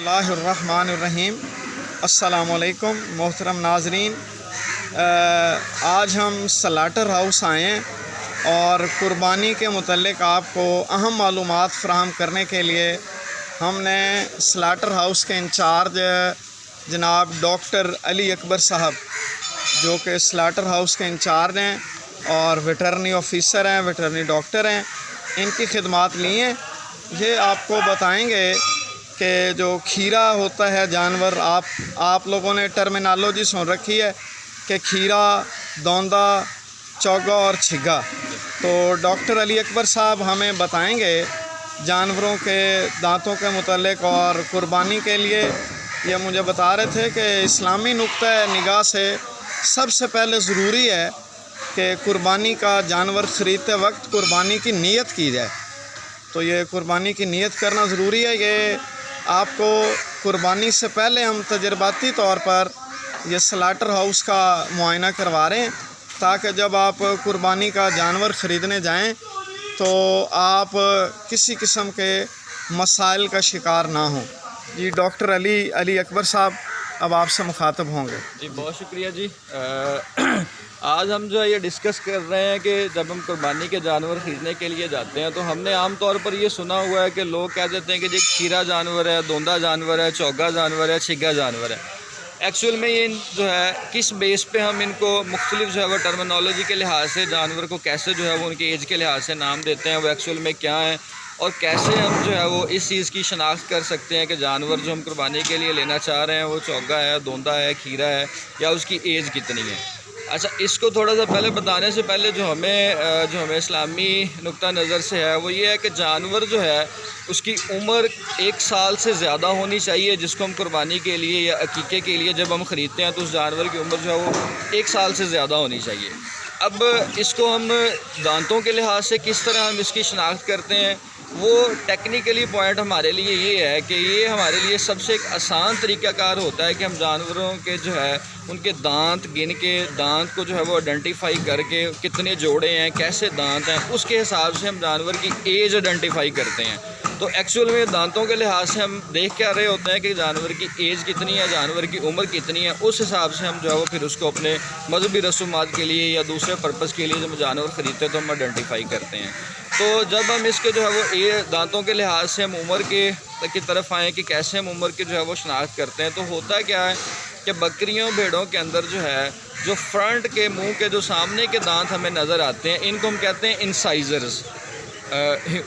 बिस्मिल्लाहिर्रहमानिर्रहीम। अस्सलामुअलैकुम मोहतरम नाजरीन, आज हम स्लाटर हाउस आए हैं और कुर्बानी के मुतल्लिक़ आपको अहम मालूमात फ़राहम करने के लिए हमने स्लाटर हाउस के इंचार्ज जनाब डॉक्टर अली अकबर साहब, जो कि स्लाटर हाउस के इंचार्ज हैं और वेटरनरी ऑफ़िसर हैं, वेटरनरी डॉक्टर हैं, इनकी खिदमात ली हैं। ये आपको बताएंगे कि जो खीरा होता है जानवर, आप लोगों ने टर्मिनोलॉजी सुन रखी है कि खीरा, दौंदा, चौगा और छिग्गा। तो डॉक्टर अली अकबर साहब हमें बताएंगे जानवरों के दांतों के मुतल्लिक़। और कुर्बानी के लिए ये मुझे बता रहे थे कि इस्लामी नुक्ता निगाह से सबसे पहले ज़रूरी है कि कुर्बानी का जानवर ख़रीदते वक्त कुर्बानी की नीयत की जाए। तो ये कुर्बानी की नीयत करना ज़रूरी है। ये आपको कुर्बानी से पहले हम तजर्बाती तौर पर ये स्लाटर हाउस का मुआयना करवा रहे हैं, ताकि जब आप कुर्बानी का जानवर ख़रीदने जाएं तो आप किसी किस्म के मसाइल का शिकार ना हों। जी डॉक्टर अली अकबर साहब अब आपसे मुखातब होंगे। जी बहुत शुक्रिया जी। आज हम जो है ये डिस्कस कर रहे हैं कि जब हम कुर्बानी के जानवर ख़रीदने के लिए जाते हैं तो हमने आम तौर पर ये सुना हुआ है कि लोग कह देते हैं कि जी खीरा जानवर है, दोंदा जानवर है, चौगा जानवर है, छिग्गा जानवर है। एक्चुअल में ये जो है किस बेस पे हम इनको मुख्तलिफ जो है वो टर्मिनोलॉजी के लिहाज से जानवर को कैसे जो है वो उनकी एज के लिहाज से नाम देते हैं, वो एक्चुअल में क्या है और कैसे हम जो है वो इस चीज़ की शनाख्त कर सकते हैं कि जानवर जो हम कुर्बानी के लिए लेना चाह रहे हैं वो चौगा है, दोंदा है, खीरा है या उसकी एज कितनी है। अच्छा, इसको थोड़ा सा पहले बताने से पहले जो हमें इस्लामी नुक्ता नज़र से है वो ये है कि जानवर जो है उसकी उम्र 1 साल से ज़्यादा होनी चाहिए, जिसको हम कुर्बानी के लिए या अकीक़े के लिए जब हम ख़रीदते हैं तो उस जानवर की उम्र जो है वो 1 साल से ज़्यादा होनी चाहिए। अब इसको हम दांतों के लिहाज से किस तरह हम इसकी शनाख्त करते हैं, वो टेक्निकली पॉइंट हमारे लिए ये है कि ये हमारे लिए सबसे एक आसान तरीक़ाकार होता है कि हम जानवरों के जो है उनके दांत गिन के, दांत को जो है वो आइडेंटिफाई करके कितने जोड़े हैं, कैसे दांत हैं, उसके हिसाब से हम जानवर की एज आइडेंटिफाई करते हैं। तो एक्चुअल में दांतों के लिहाज से हम देख क्या रहे होते हैं कि जानवर की एज कितनी है, जानवर की उम्र कितनी है, उस हिसाब से हम जो है वो फिर उसको अपने मजहबी रसूमात के लिए या दूसरे पर्पज़ के लिए जब जानवर ख़रीदते हैं तो हम आइडेंटिफाई करते हैं। तो जब हम इसके जो है वो दांतों के लिहाज से हम उम्र की तरफ आएँ कि कैसे हम उम्र की जो है वो शनाख्त करते हैं, तो होता क्या है कि बकरियों भेड़ों के अंदर जो है जो फ्रंट के मुंह के जो सामने के दांत हमें नज़र आते हैं इनको हम कहते हैं इंसाइज़र्स।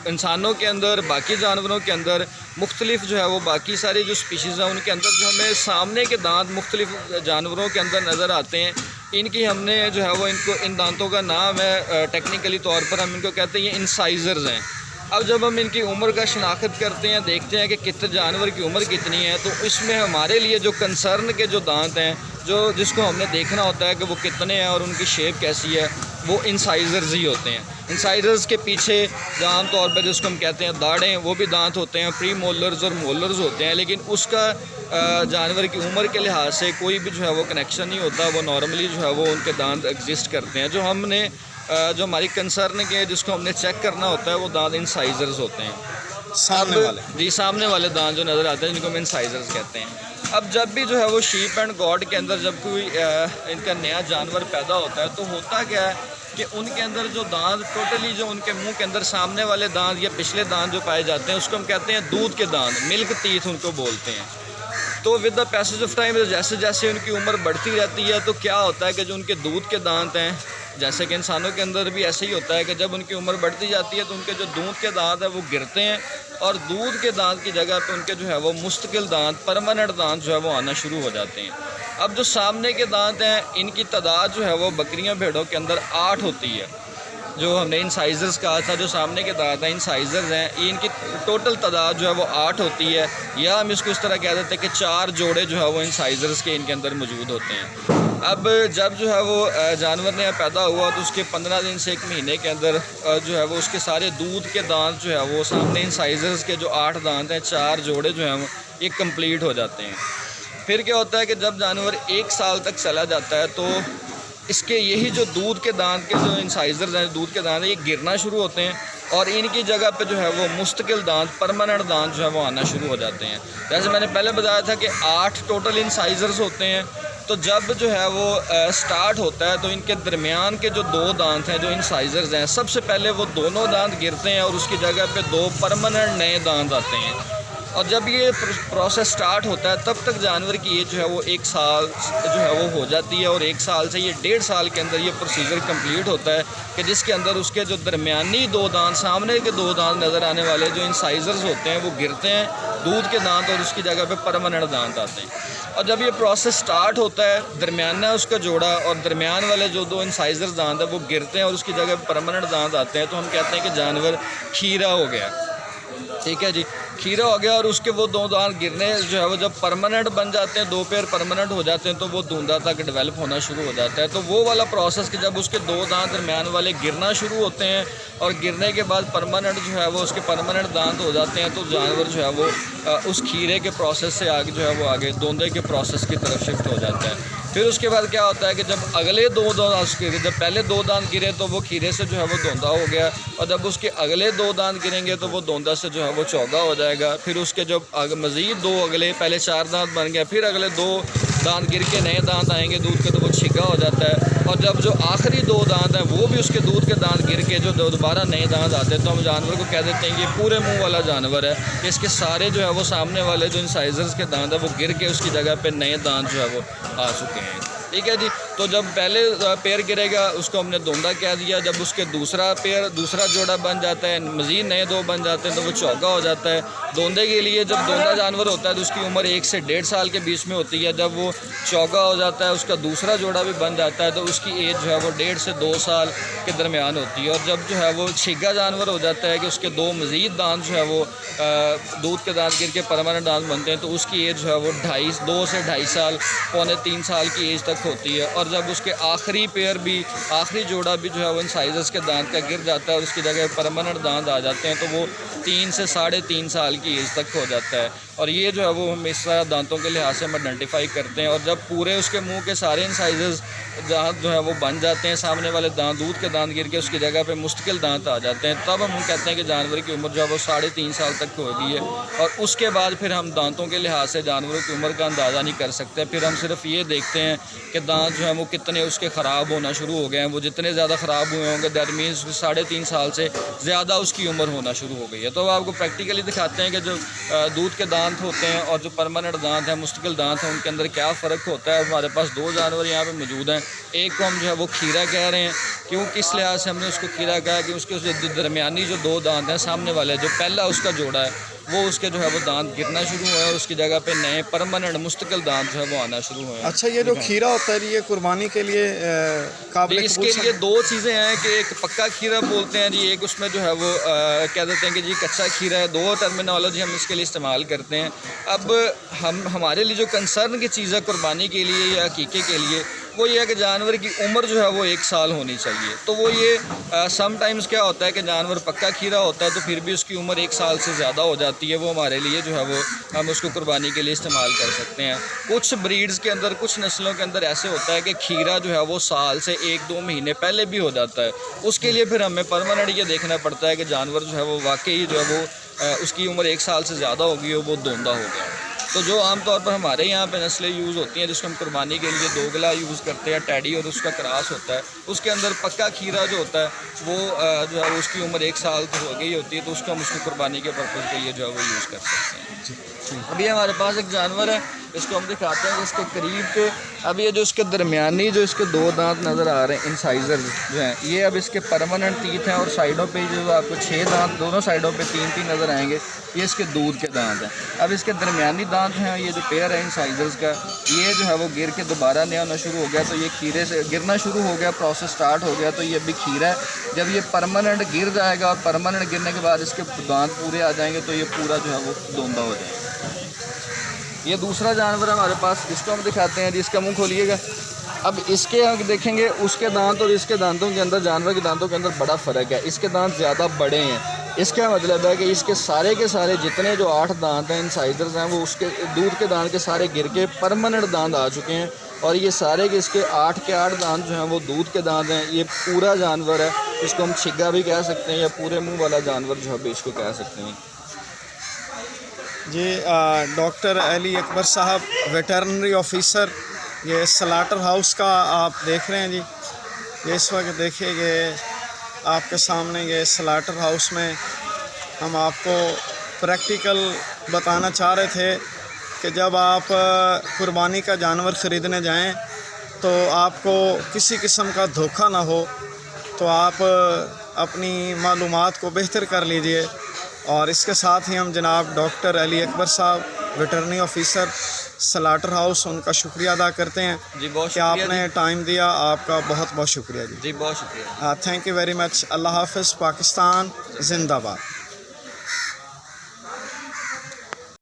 इंसानों के अंदर, बाकी जानवरों के अंदर, मुख्तलिफ जो है वो बाकी सारी जो स्पीशीज़ हैं उनके अंदर जो हमें सामने के दांत मुख्तलिफ जानवरों के अंदर नज़र आते हैं, इनकी हमने जो है वो इन दांतों का नाम है टेक्निकली तौर पर हम इनको कहते हैं ये इंसाइज़र्स हैं। अब जब हम इनकी उम्र का शनाख्त करते हैं, देखते हैं कि कितने जानवर की उम्र कितनी है, तो इसमें हमारे लिए जो कंसर्न के जो दांत हैं, जिसको हमने देखना होता है कि वो कितने हैं और उनकी शेप कैसी है, वो इंसाइज़र्स ही होते हैं। इंसाइज़र्स के पीछे जो आम तौर पर जिसको हम कहते हैं दाढ़ें, वो भी दांत होते हैं, प्री मोलर्स और मोलर्स होते हैं, लेकिन उसका जानवर की उम्र के लिहाज से कोई भी जो है वो कनेक्शन नहीं होता। वो नॉर्मली जो है वो उनके दांत एग्जिस्ट करते हैं। जो हमारी कंसर्न के जिसको हमने चेक करना होता है वो दांत इंसाइज़र्स होते हैं, सामने वाले दांत जो नज़र आते हैं जिनको हम इंसाइज़र्स कहते हैं। अब जब भी जो है वो शीप एंड गॉड के अंदर जब कोई इनका नया जानवर पैदा होता है तो होता क्या है कि उनके अंदर जो दांत टोटली जो उनके मुंह के अंदर सामने वाले दांत या पिछले दांत जो पाए जाते हैं उसको हम कहते हैं दूध के दांत, मिल्क टीथ उनको बोलते हैं। तो with the passage of time जैसे जैसे उनकी उम्र बढ़ती रहती है तो क्या होता है कि जो उनके दूध के दांत हैं, जैसे कि इंसानों के अंदर भी ऐसे ही होता है कि जब उनकी उम्र बढ़ती जाती है तो उनके जो दूध के दांत हैं वो गिरते हैं और दूध के दांत की जगह पे उनके जो है वो मुस्तकिल दांत, परमानेंट दांत जो है वो आना शुरू हो जाते हैं। अब जो सामने के दांत हैं इनकी तादाद जो है वो बकरियों भेड़ों के अंदर 8 होती है। जो हमने इंसाइज़र्स कहा था, जो सामने के दांत हैं इंसाइज़र्स हैं, इनकी टोटल तादाद जो है वो 8 होती है, या हम इसको इस तरह कह देते हैं कि 4 जोड़े जो है वो इंसाइज़र्स के इनके अंदर मौजूद होते हैं। अब जब जो है वो जानवर नया पैदा हुआ तो उसके 15 दिन से 1 महीने के अंदर जो है वो उसके सारे दूध के दांत जो है वो सामने इंसाइज़र्स के जो 8 दांत हैं, 4 जोड़े जो हैं ये कंप्लीट हो जाते हैं। फिर क्या होता है कि जब जानवर 1 साल तक चला जाता है तो इसके यही जो दूध के दांत के जो इंसाइजर्स हैं, दूध के दांत हैं, ये गिरना शुरू होते हैं और इनकी जगह पे जो है वो मुस्तकिल दांत, परमानेंट दांत जो है वो आना शुरू हो जाते हैं। जैसे मैंने पहले बताया था कि 8 टोटल इंसाइजर्स होते हैं। तो जब जो है वो स्टार्ट होता है तो इनके दरमियान के जो 2 दांत हैं, जो इंसाइजर्स हैं, सबसे पहले वो दोनों दांत गिरते हैं और उसकी जगह पे 2 परमानेंट नए दांत आते हैं। और जब ये प्रोसेस स्टार्ट होता है तब तक जानवर की एज जो है वो 1 साल जो है वो हो जाती है और 1 साल से ये 1.5 साल के अंदर ये प्रोसीजर कंप्लीट होता है कि जिसके अंदर उसके जो दरमियानी 2 दांत, सामने के 2 दांत नज़र आने वाले जो इंसाइजर्स होते हैं वो गिरते हैं, दूध के दांत, और उसकी जगह पे परमानेंट दांत आते हैं। और जब ये प्रोसेस स्टार्ट होता है, दरमियाना उसका जोड़ा और दरमियान वाले जो 2 इंसाइजर्स दांत है वो गिरते हैं और उसकी जगह पे परमानेंट दांत आते हैं, तो हम कहते हैं कि जानवर खीरा हो गया। ठीक है जी, खीरा हो गया। और उसके वो 2 दांत गिरने जो है वो जब परमानेंट बन जाते हैं, 2 पेयर परमानेंट हो जाते हैं, तो वो दूंदा तक डेवलप होना शुरू हो जाता है। तो वो वाला प्रोसेस कि जब उसके 2 दांत दरमियान वाले गिरना शुरू होते हैं और गिरने के बाद परमानेंट जो है वो उसके परमानेंट दांत हो जाते हैं, तो जानवर जो है वो उस खीरे के प्रोसेस से आगे जो है वो आगे दूंदे के प्रोसेस की तरफ शिफ्ट हो जाता है। फिर उसके बाद क्या होता है कि जब अगले 2 दांत गिरे, जब पहले 2 दांत गिरे तो वो खीरे से जो है वो दोंदा हो गया, और जब उसके अगले 2 दांत गिरेंगे तो वो दोंदा से जो है वो चौगा हो जाएगा। फिर उसके जब मज़ीद 2 अगले, पहले 4 दांत बन गया, फिर अगले 2 दांत गिर के नए दांत आएंगे दूध के, तो वो छिगा हो जाता है। और जब जो आखिरी 2 दांत हैं वो भी उसके दूध के दांत गिर के जो दोबारा नए दांत आते हैं, तो हम जानवर को कह देते हैं कि ये पूरे मुंह वाला जानवर है, कि इसके सारे जो है वो सामने वाले जो इंसाइजर्स के दांत है वो गिर के उसकी जगह पे नए दांत जो है वो आ चुके हैं। ठीक है जी। तो जब पहले पेयर गिरेगा उसको हमने दोंदा कह दिया, जब उसके दूसरा जोड़ा बन जाता है, मज़ीद नए 2 बन जाते हैं, तो वो चौका हो जाता है। दोंदे के लिए जब दोंदा जानवर होता है तो उसकी उम्र 1 से 1.5 साल के बीच में होती है। जब वो चौका हो जाता है, उसका दूसरा जोड़ा भी बन जाता है, तो उसकी एज जो है वो 1.5 से 2 साल के दरमियान होती है। और जब जो है वो छिगा जानवर हो जाता है कि उसके 2 मज़ीद दांत जो है वो दूध के दांत गिर के परमानेंट दांत बनते हैं, तो उसकी एज जो है वो 2 से 2.5 साल, पौने 3 साल की एज तक होती है। और जब उसके आखिरी जोड़ा भी जो है वो इंसाइजर्स के दांत का गिर जाता है और उसकी जगह परमानेंट दांत आ जाते हैं, तो वो 3 से 3.5 साल की एज तक हो जाता है। और ये जो है वो हम इस तरह दांतों के लिहाज से हम आइडेंटिफाई करते हैं। और जब पूरे उसके मुंह के सारे इंसाइजर्स दांत जो है वो बन जाते हैं, सामने वाले दांत, दूध के दांत गिर के उसकी जगह पे मुस्तकिल दांत आ जाते हैं, तब हम कहते हैं कि जानवर की उम्र जो है वो 3.5 साल तक हो गई है। और उसके बाद फिर हम दांतों के लिहाज से जानवरों की उम्र का अंदाज़ा नहीं कर सकते। फिर हम सिर्फ ये देखते हैं कि दांत जो है वो कितने उसके ख़राब होना शुरू हो गए हैं। वो जितने ज़्यादा ख़राब हुए होंगे, दैट मीन्स 3.5 साल से ज़्यादा उसकी उम्र होना शुरू हो गई है। तो आपको प्रैक्टिकली दिखाते हैं कि जो दूध के दांत होते हैं और जो परमानेंट दांत हैं, मुस्तकिल दांत हैं, उनके अंदर क्या फ़र्क होता है। हमारे पास 2 जानवर यहाँ पे मौजूद हैं। एक को हम जो है वो खीरा कह रहे हैं। क्यों, किस लिहाज से हमने उसको खीरा कहा कि उसके दरमियानी जो 2 दांत हैं, सामने वाले जो पहला उसका जोड़ा है, वो उसके जो है वो दांत गिरना शुरू हुए और उसकी जगह पे नए परमानेंट मुस्तकिल दांत जो है वो आना शुरू हुए। अच्छा, ये जो खीरा होता है ये कुर्बानी के लिए काबिल इसके लिए 2 चीज़ें हैं कि एक पक्का खीरा बोलते हैं जी, एक उसमें जो है वो कह देते हैं कि जी कच्चा खीरा है। 2 टर्मिनोलॉजी हम इसके लिए इस्तेमाल करते हैं। अब हमारे लिए जो कंसर्न की चीज़ है कुर्बानी के लिए या अकीके के लिए, वो ये है कि जानवर की उम्र जो है वो 1 साल होनी चाहिए। तो वो ये समटाइम्स क्या होता है कि जानवर पक्का खीरा होता है तो फिर भी उसकी उम्र 1 साल से ज़्यादा हो जाती है। वो हमारे लिए जो है वो हम उसको कुर्बानी के लिए इस्तेमाल कर सकते हैं। कुछ ब्रीड्स के अंदर, कुछ नस्लों के अंदर ऐसे होता है कि खीरा जो है वो साल से 1-2 महीने पहले भी हो जाता है। उसके लिए फिर हमें परमानेंट ये देखना पड़ता है कि जानवर जो है वो वाकई जो है वो उसकी उम्र 1 साल से ज़्यादा हो गई हो, वो दोंदा हो गया। तो जो आमतौर पर हमारे यहाँ पे नस्लें यूज़ होती हैं जिसको हम कुर्बानी के लिए दोगला यूज़ करते हैं, टैडी और उसका क्रॉस होता है, उसके अंदर पक्का खीरा जो होता है वो जो है उसकी उम्र 1 साल तो हो गई होती है, तो उसको हम उसको कुर्बानी के पर्पज़ के लिए जो है वो यूज़ कर सकते हैं। अभी हमारे पास एक जानवर है, इसको हम दिखाते हैं। इसके करीब के अब ये जो इसके दरमियानी जो इसके 2 दांत नज़र आ रहे हैं, इंसाइजर जो हैं, ये अब इसके परमानेंट टीथ हैं। और साइडों पे जो आपको 6 दांत दोनों साइडों पे 3-3 नज़र आएंगे, ये इसके दूध के दांत हैं। अब इसके दरमियानी दांत हैं, ये जो पेयर है इंसाइजर्स का, ये जो है वो गिर के दोबारा नया होना शुरू हो गया, तो ये खीरे से गिरना शुरू हो गया, प्रोसेस स्टार्ट हो गया। तो ये अभी खीरा है। जब ये परमानेंट गिर जाएगा और परमानेंट गिरने के बाद इसके दांत पूरे आ जाएंगे, तो ये पूरा जो है वो दोंदा हो जाएगा। ये दूसरा जानवर हमारे पास, इसको हम दिखाते हैं जी। इसका मुंह खोलिएगा। अब इसके हम देखेंगे उसके दांत और इसके दांतों के अंदर, जानवर के दांतों के अंदर बड़ा फ़र्क है। इसके दांत ज़्यादा बड़े हैं। इसका मतलब है कि इसके सारे के सारे जितने जो 8 दांत हैं इंसाइजर्स हैं, वो उसके दूध के दांत के सारे गिर के परमानेंट दांत आ चुके हैं। और ये सारे के इसके 8 के 8 दांत जो हैं वो दूध के दांत हैं। ये पूरा जानवर है, इसको हम छिग्गा भी कह सकते हैं या पूरे मुंह वाला जानवर जो है इसको कह सकते हैं। जी डॉक्टर अली अकबर साहब, वेटरनरी ऑफिसर, ये स्लाटर हाउस का आप देख रहे हैं जी। ये इस वक्त देखिए ये आपके सामने ये स्लाटर हाउस में हम आपको प्रैक्टिकल बताना चाह रहे थे कि जब आप कुर्बानी का जानवर ख़रीदने जाएं तो आपको किसी किस्म का धोखा ना हो, तो आप अपनी मालूमात को बेहतर कर लीजिए। और इसके साथ ही हम जनाब डॉक्टर अली अकबर साहब, वेटरनरी ऑफिसर, स्लाटर हाउस, उनका शुक्रिया अदा करते हैं जी। बहुत कि आपने टाइम दिया, आपका बहुत बहुत शुक्रिया जी। जी बहुत शुक्रिया। Thank you very much. अल्लाह हाफ़िज़। पाकिस्तान जिंदाबाद।